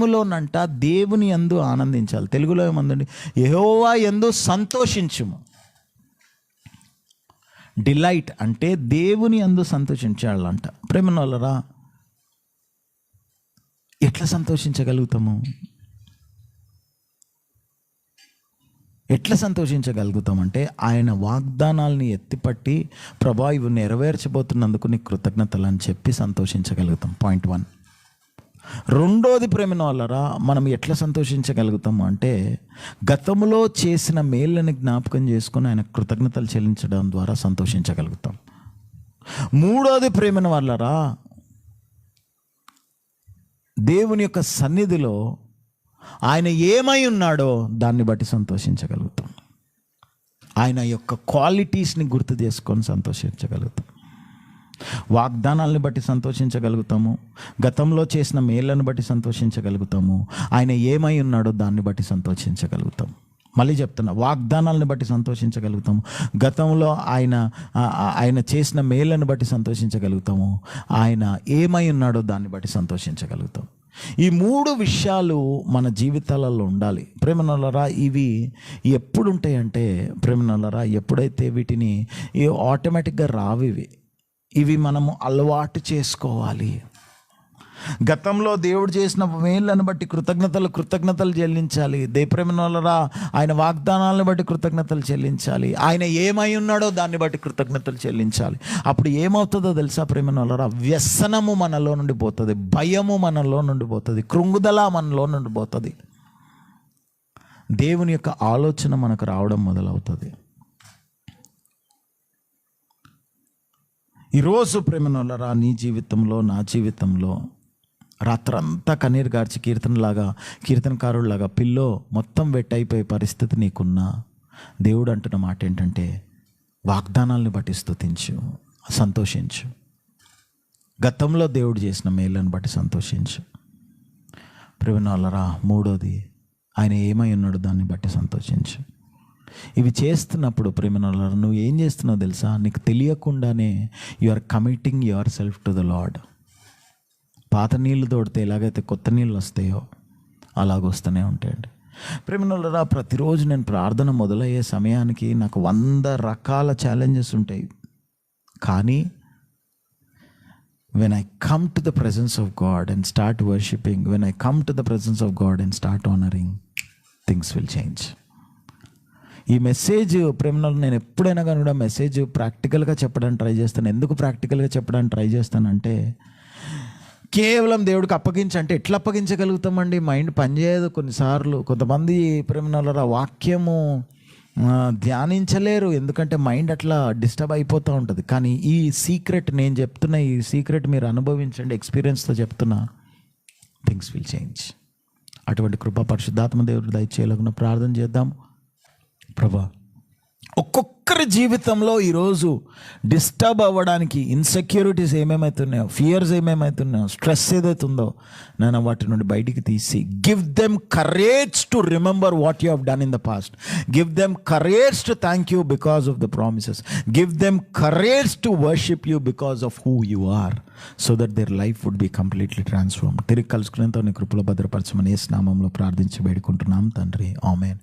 హృదయములోనంట దేవుని యందు ఆనందించాలి. తెలుగులో ఏమందండి, యెహోవా యందు సంతోషించుము. డిలైట్ అంటే దేవుని యందు సంతోషించాలంట. ప్రేమనోళ్ళరా, ఎట్లా సంతోషించగలుగుతాము? ఎట్లా సంతోషించగలుగుతామంటే ఆయన వాగ్దానాల్ని ఎత్తిపట్టి, ప్రభా ఇవి నెరవేర్చబోతున్నందుకు నీకు కృతజ్ఞతలు అని చెప్పి సంతోషించగలుగుతాం. పాయింట్ 1. రెండోది ప్రేమ వాళ్ళరా, మనం ఎట్లా సంతోషించగలుగుతాము అంటే గతంలో చేసిన మేళ్ళని జ్ఞాపకం చేసుకుని ఆయన కృతజ్ఞతలు చెల్లించడం ద్వారా సంతోషించగలుగుతాం. మూడోది ప్రేమ వాళ్ళరా, దేవుని యొక్క సన్నిధిలో ఆయన ఏమై ఉన్నాడో దాన్ని బట్టి సంతోషించగలుగుతాం. ఆయన యొక్క క్వాలిటీస్ని గుర్తు చేసుకొని సంతోషించగలుగుతాం. వాగ్దానాలను బట్టి సంతోషించగలుగుతాము, గతంలో చేసిన మేళ్ళను బట్టి సంతోషించగలుగుతాము, ఆయన ఏమై ఉన్నాడో దాన్ని బట్టి సంతోషించగలుగుతాం. మళ్ళీ చెప్తున్నా, వాగ్దానాలను బట్టి సంతోషించగలుగుతాము, గతంలో ఆయన చేసిన మేళ్ళను బట్టి సంతోషించగలుగుతాము, ఆయన ఏమై ఉన్నాడో దాన్ని బట్టి సంతోషించగలుగుతాం. ఈ 3 విషయాలు మన జీవితాలలో ఉండాలి. ప్రేమనోళ్ళరా, ఇవి ఎప్పుడు ఉంటాయంటే ప్రేమనోళ్ళరా, ఎప్పుడైతే వీటిని ఆటోమేటిక్గా రావు, ఇవి మనము అలవాటు చేసుకోవాలి. గతంలో దేవుడు చేసిన మేళ్ళను బట్టి కృతజ్ఞతలు చెల్లించాలి. ప్రేమనోళ్ళరా, ఆయన వాగ్దానాలను బట్టి కృతజ్ఞతలు చెల్లించాలి, ఆయన ఏమై ఉన్నాడో దాన్ని బట్టి కృతజ్ఞతలు చెల్లించాలి. అప్పుడు ఏమవుతుందో తెలుసా ప్రేమనోళ్ళరా, వ్యసనము మనలో నుండి పోతుంది, భయము మనలో నుండి పోతుంది, కృంగుదల మనలో నుండి పోతుంది, దేవుని యొక్క ఆలోచన మనకు రావడం మొదలవుతుంది. ఈరోజు ప్రేమనోళ్ళరా, నీ జీవితంలో నా జీవితంలో రాత్రంతా కన్నీరు గార్చి కీర్తనకారులాగా పిల్లో మొత్తం వెట్టయిపోయే పరిస్థితి నీకున్నా, దేవుడు అంటున్న మాట ఏంటంటే వాగ్దానాలను బట్టి స్తుతించు, సంతోషించు, గతంలో దేవుడు చేసిన మేళ్ళను బట్టి సంతోషించు. ప్రేమనోళ్ళరా, మూడోది ఆయన ఏమై ఉన్నాడు దాన్ని బట్టి సంతోషించు. ఇవి చేస్తున్నప్పుడు ప్రేమనోళ్ళరా, నువ్వు ఏం చేస్తున్నావు తెలుసా? నీకు తెలియకుండానే you are committing yourself to the lord. పాత నీళ్ళు తోడితే ఎలాగైతే కొత్త నీళ్ళు వస్తాయో అలాగొస్తూనే ఉంటాయండి. ప్రేమనోళ్ళరా, ప్రతిరోజు నేను ప్రార్థన మొదలయ్యే సమయానికి నాకు 100 రకాల ఛాలెంజెస్ ఉంటాయి. కానీ when I come to the presence of God and start worshiping, when I come to the presence of God and start honoring, things will change. ఈ మెసేజ్ ప్రేమలో నేను ఎప్పుడైనా కానీ కూడా మెసేజ్ ప్రాక్టికల్గా చెప్పడానికి ట్రై చేస్తాను. ఎందుకు ప్రాక్టికల్గా చెప్పడానికి ట్రై చేస్తానంటే, కేవలం దేవుడికి అప్పగించంటే ఎట్లా అప్పగించగలుగుతామండి? మైండ్ పనిచేయదు కొన్నిసార్లు. కొంతమంది ప్రేమనోళ్ళరా వాక్యము ధ్యానించలేరు, ఎందుకంటే మైండ్ అట్లా డిస్టర్బ్ అయిపోతూ ఉంటుంది. కానీ ఈ సీక్రెట్ నేను చెప్తున్నా, ఈ సీక్రెట్ మీరు అనుభవించండి, ఎక్స్పీరియన్స్తో చెప్తున్నా, థింగ్స్ విల్ చేంజ్. అటువంటి కృప పరిశుద్ధాత్మ దేవుడు దయచేయలాగున ప్రార్థన చేద్దాం. ప్రభా, ఒక్కొక్కరి జీవితంలో ఈరోజు డిస్టర్బ్ అవ్వడానికి ఇన్సెక్యూరిటీస్ ఏమేమవుతున్నాయో, ఫియర్స్ ఏమేమవుతున్నాయో, స్ట్రెస్ ఏదైతుందో నేను వాటి నుండి బయటికి తీసి give them courage to remember what you have done in the past. Give them courage to thank you because of the promises. Give them courage to worship you because of who you are, so that their life would be completely transformed. తిరిగి కలుసుకునేంత నీ కృపలో భద్రపరచమని యేసు నామములో ప్రార్థించి వేడుకుంటున్నాం తండ్రి, ఆమేన్.